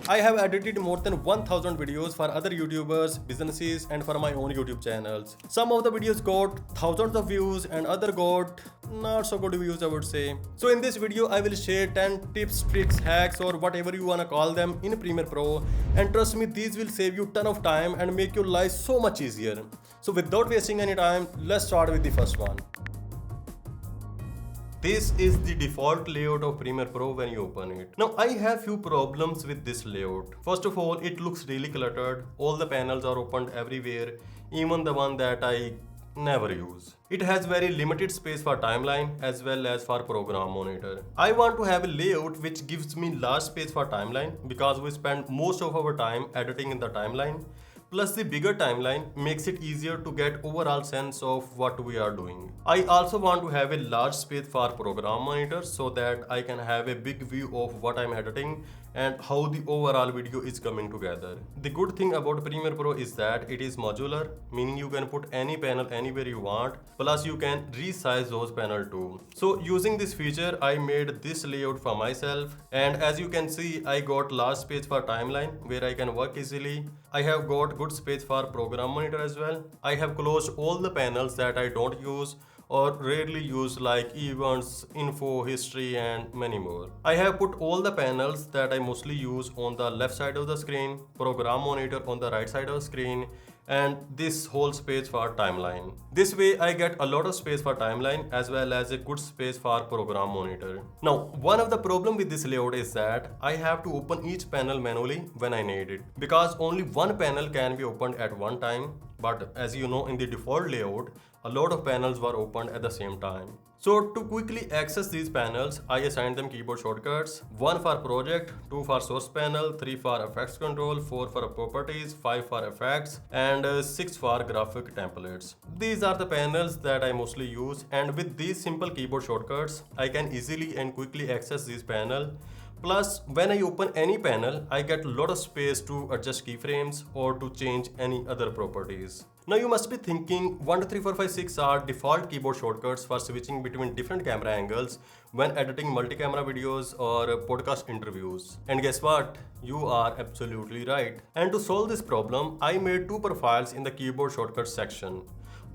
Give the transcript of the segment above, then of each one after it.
I have edited more than 1000 videos for other YouTubers, businesses and for my own YouTube channels. Some of the videos got thousands of views and other got not so good views, I would say. So in this video I will share 10 tips, tricks, hacks or whatever you wanna call them in Premiere Pro, and trust me, these will save you ton of time and make your life so much easier. So without wasting any time, let's start with the first one. This is the default layout of Premiere Pro when you open it. Now I have few problems with this layout. First of all, it looks really cluttered. All the panels are opened everywhere, even the one that I never use. It has very limited space for timeline as well as for program monitor. I want to have a layout which gives me large space for timeline because we spend most of our time editing in the timeline. Plus the bigger timeline makes it easier to get overall sense of what we are doing. I also want to have a large space for program monitor so that I can have a big view of what I'm editing and how the overall video is coming together. The good thing about Premiere Pro is that it is modular, meaning you can put any panel anywhere you want, plus you can resize those panels too. So using this feature, I made this layout for myself, and as you can see, I got large space for timeline where I can work easily. I have got good space for program monitor as well. I have closed all the panels that I don't use or rarely use, like events, info, history and many more. I have put all the panels that I mostly use on the left side of the screen, program monitor on the right side of the screen, and this whole space for timeline. This way I get a lot of space for timeline as well as a good space for program monitor. Now one of the problem with this layout is that I have to open each panel manually when I need it, because only one panel can be opened at one time, but as you know, in the default layout a lot of panels were opened at the same time. So to quickly access these panels, I assigned them keyboard shortcuts: 1 for project, 2 for source panel, 3 for effects control, 4 for properties, 5 for effects and 6 for graphic templates. These are the panels that I mostly use, and with these simple keyboard shortcuts I can easily and quickly access this panel. Plus, when I open any panel, I get a lot of space to adjust keyframes or to change any other properties. Now you must be thinking 1, 2, 3, 4, 5, 6 are default keyboard shortcuts for switching between different camera angles when editing multi-camera videos or podcast interviews. And guess what? You are absolutely right. And to solve this problem, I made two profiles in the keyboard shortcuts section.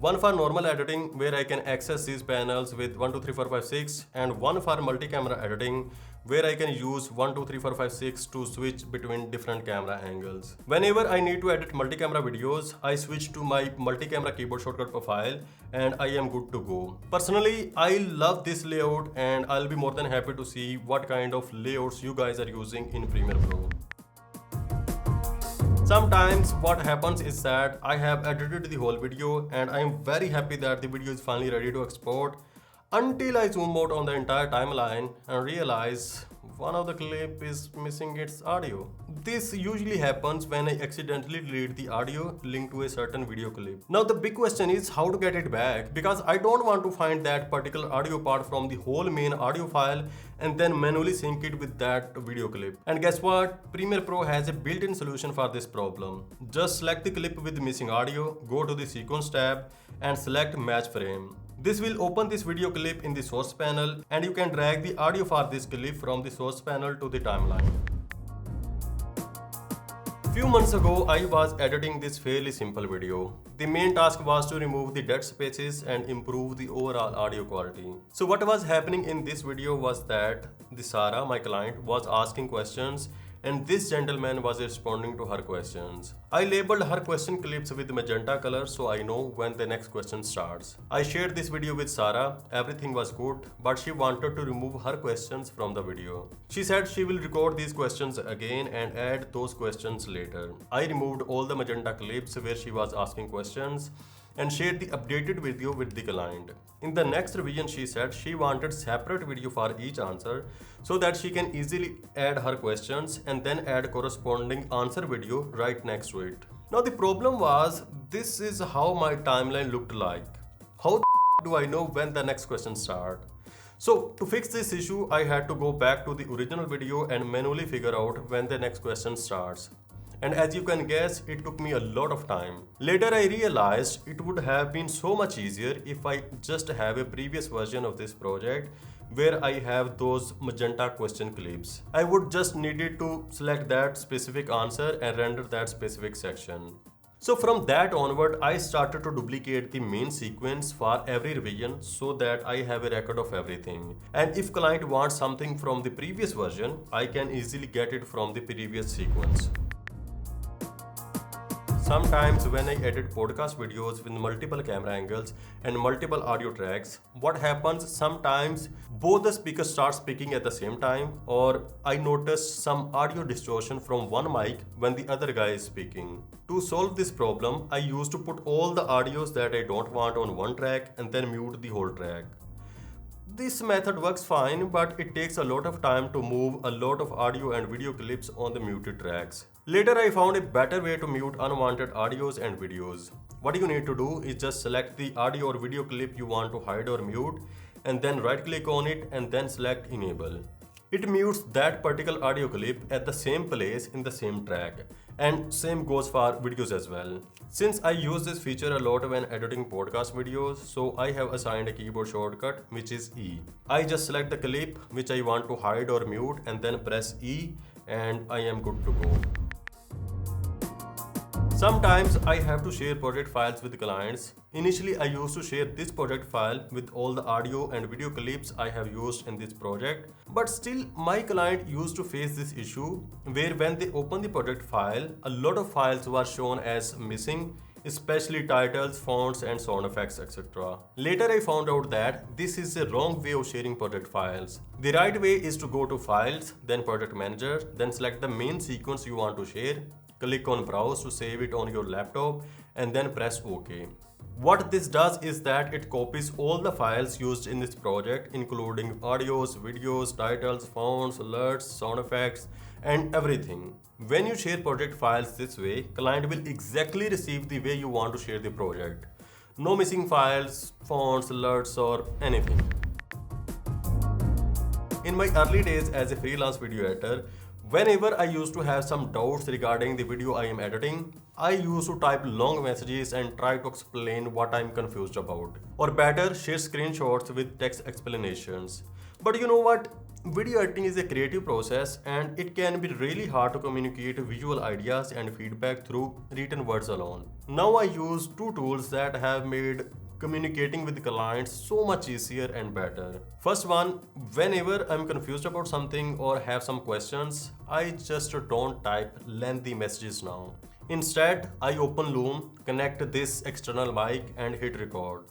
One for normal editing where I can access these panels with 1, 2, 3, 4, 5, 6, and one for multi-camera editing where I can use 1, 2, 3, 4, 5, 6 to switch between different camera angles. Whenever I need to edit multi-camera videos, I switch to my multi-camera keyboard shortcut profile and I am good to go. Personally, I love this layout and I'll be more than happy to see what kind of layouts you guys are using in Premiere Pro. Sometimes what happens is that I have edited the whole video and I am very happy that the video is finally ready to export, until I zoom out on the entire timeline and realize one of the clip is missing its audio. This usually happens when I accidentally delete the audio linked to a certain video clip. Now the big question is how to get it back, because I don't want to find that particular audio part from the whole main audio file and then manually sync it with that video clip. And guess what? Premiere Pro has a built-in solution for this problem. Just select the clip with the missing audio, go to the sequence tab and select match frame. This will open this video clip in the source panel and you can drag the audio for this clip from the source panel to the timeline. Few months ago, I was editing this fairly simple video. The main task was to remove the dead spaces and improve the overall audio quality. So what was happening in this video was that the Sarah, my client, was asking questions and this gentleman was responding to her questions. I labeled her question clips with magenta color so I know when the next question starts. I shared this video with Sarah, everything was good, but she wanted to remove her questions from the video. She said she will record these questions again and add those questions later. I removed all the magenta clips where she was asking questions and shared the updated video with the client. In the next revision, she said she wanted separate video for each answer so that she can easily add her questions and then add corresponding answer video right next to it. Now the problem was, this is how my timeline looked like. How do I know when the next question starts? So to fix this issue, I had to go back to the original video and manually figure out when the next question starts. And as you can guess, it took me a lot of time. Later I realized it would have been so much easier if I just have a previous version of this project where I have those magenta question clips. I would just needed to select that specific answer and render that specific section. So from that onward, I started to duplicate the main sequence for every revision so that I have a record of everything. And if client wants something from the previous version, I can easily get it from the previous sequence. Sometimes when I edit podcast videos with multiple camera angles and multiple audio tracks, what happens sometimes both the speakers start speaking at the same time, or I notice some audio distortion from one mic when the other guy is speaking. To solve this problem, I used to put all the audios that I don't want on one track and then mute the whole track. This method works fine, but it takes a lot of time to move a lot of audio and video clips on the muted tracks. Later I found a better way to mute unwanted audios and videos. What you need to do is just select the audio or video clip you want to hide or mute, and then right click on it and then select enable. It mutes that particular audio clip at the same place in the same track, and same goes for videos as well. Since I use this feature a lot when editing podcast videos, so I have assigned a keyboard shortcut which is E. I just select the clip which I want to hide or mute and then press E and I am good to go. Sometimes I have to share project files with clients. Initially I used to share this project file with all the audio and video clips I have used in this project. But still my client used to face this issue where when they open the project file, a lot of files were shown as missing, especially titles, fonts and sound effects, etc. Later I found out that this is the wrong way of sharing project files. The right way is to go to Files, then Project Manager, then select the main sequence you want to share. Click on Browse to save it on your laptop and then press OK. What this does is that it copies all the files used in this project, including audios, videos, titles, fonts, alerts, sound effects, and everything. When you share project files this way, client will exactly receive the way you want to share the project. No missing files, fonts, alerts, or anything. In my early days as a freelance video editor, whenever I used to have some doubts regarding the video I am editing, I used to type long messages and try to explain what I am confused about. Or better, share screenshots with text explanations. But you know what? Video editing is a creative process and it can be really hard to communicate visual ideas and feedback through written words alone. Now I use two tools that have made communicating with clients so much easier and better. First one, whenever I'm confused about something or have some questions, I just don't type lengthy messages now. Instead, I open Loom, connect this external mic and hit record.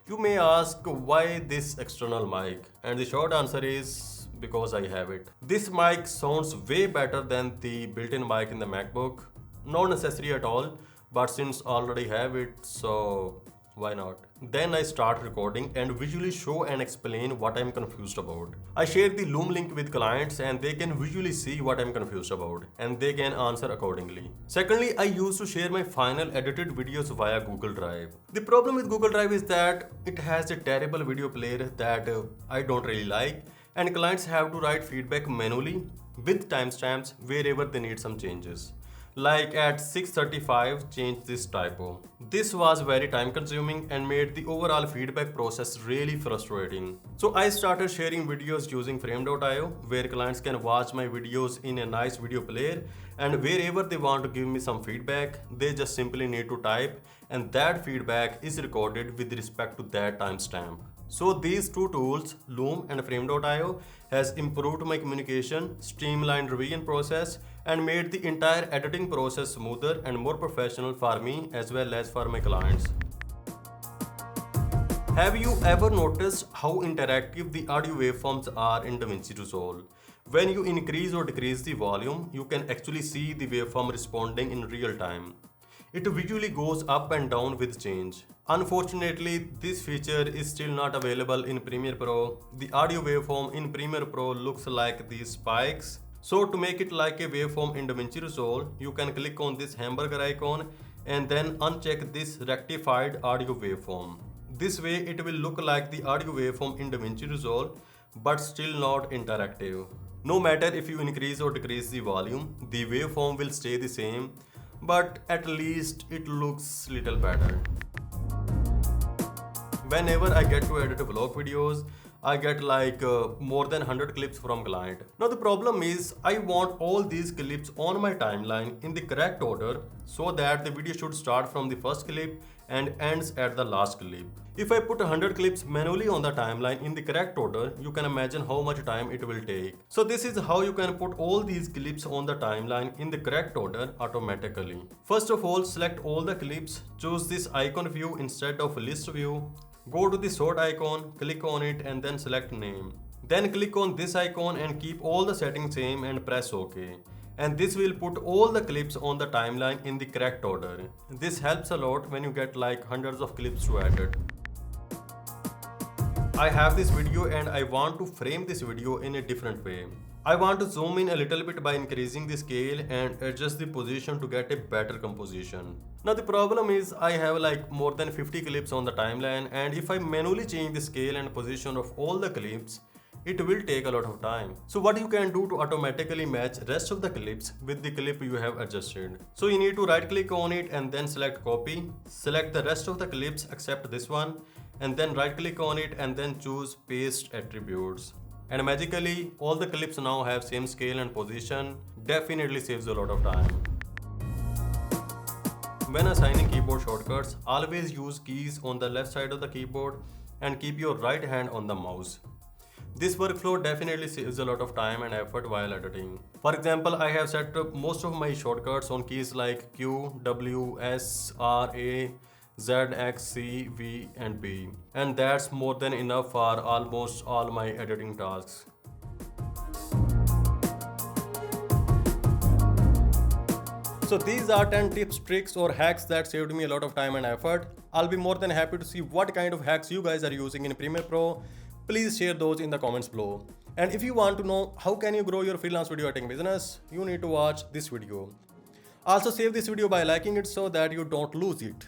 You may ask why this external mic, and the short answer is because I have it. This mic sounds way better than the built-in mic in the MacBook. Not necessary at all, but since I already have it, so why not? Then I start recording and visually show and explain what I'm confused about. I share the Loom link with clients and they can visually see what I'm confused about and they can answer accordingly. Secondly, I used to share my final edited videos via Google Drive. The problem with Google Drive is that it has a terrible video player that I don't really like, and clients have to write feedback manually with timestamps wherever they need some changes. Like at 6:35, change this typo. This was very time consuming and made the overall feedback process really frustrating. So I started sharing videos using frame.io, where clients can watch my videos in a nice video player, and wherever they want to give me some feedback, they just simply need to type and that feedback is recorded with respect to that timestamp. So these two tools, Loom and frame.io, has improved my communication, streamlined revision process, and made the entire editing process smoother and more professional for me as well as for my clients. Have you ever noticed how interactive the audio waveforms are in DaVinci Resolve? When you increase or decrease the volume, you can actually see the waveform responding in real time. It visually goes up and down with change. Unfortunately, this feature is still not available in Premiere Pro. The audio waveform in Premiere Pro looks like these spikes. So to make it like a waveform in DaVinci Resolve, you can click on this hamburger icon and then uncheck this rectified audio waveform. This way it will look like the audio waveform in DaVinci Resolve, but still not interactive. No matter if you increase or decrease the volume, the waveform will stay the same, but at least it looks little better. Whenever I get to edit vlog videos, I get like more than 100 clips from client. Now the problem is I want all these clips on my timeline in the correct order so that the video should start from the first clip and ends at the last clip. If I put 100 clips manually on the timeline in the correct order, you can imagine how much time it will take. So this is how you can put all these clips on the timeline in the correct order automatically. First of all, select all the clips, choose this icon view instead of list view. Go to the sort icon, click on it and then select name. Then click on this icon and keep all the settings same and press OK. And this will put all the clips on the timeline in the correct order. This helps a lot when you get like hundreds of clips to edit. I have this video and I want to frame this video in a different way. I want to zoom in a little bit by increasing the scale and adjust the position to get a better composition. Now the problem is I have like more than 50 clips on the timeline, and if I manually change the scale and position of all the clips, it will take a lot of time. So what you can do to automatically match rest of the clips with the clip you have adjusted. So you need to right click on it and then select copy. Select the rest of the clips except this one and then right click on it and then choose paste attributes. And magically all the clips now have same scale and position. Definitely saves a lot of time. When assigning keyboard shortcuts, always use keys on the left side of the keyboard and keep your right hand on the mouse. This workflow definitely saves a lot of time and effort while editing. For example, I have set up most of my shortcuts on keys like Q, W, S, R, A, Z, X, C, V and B. And that's more than enough for almost all my editing tasks. So these are 10 tips, tricks or hacks that saved me a lot of time and effort. I'll be more than happy to see what kind of hacks you guys are using in Premiere Pro. Please share those in the comments below. And if you want to know how can you grow your freelance video editing business, you need to watch this video. Also save this video by liking it so that you don't lose it.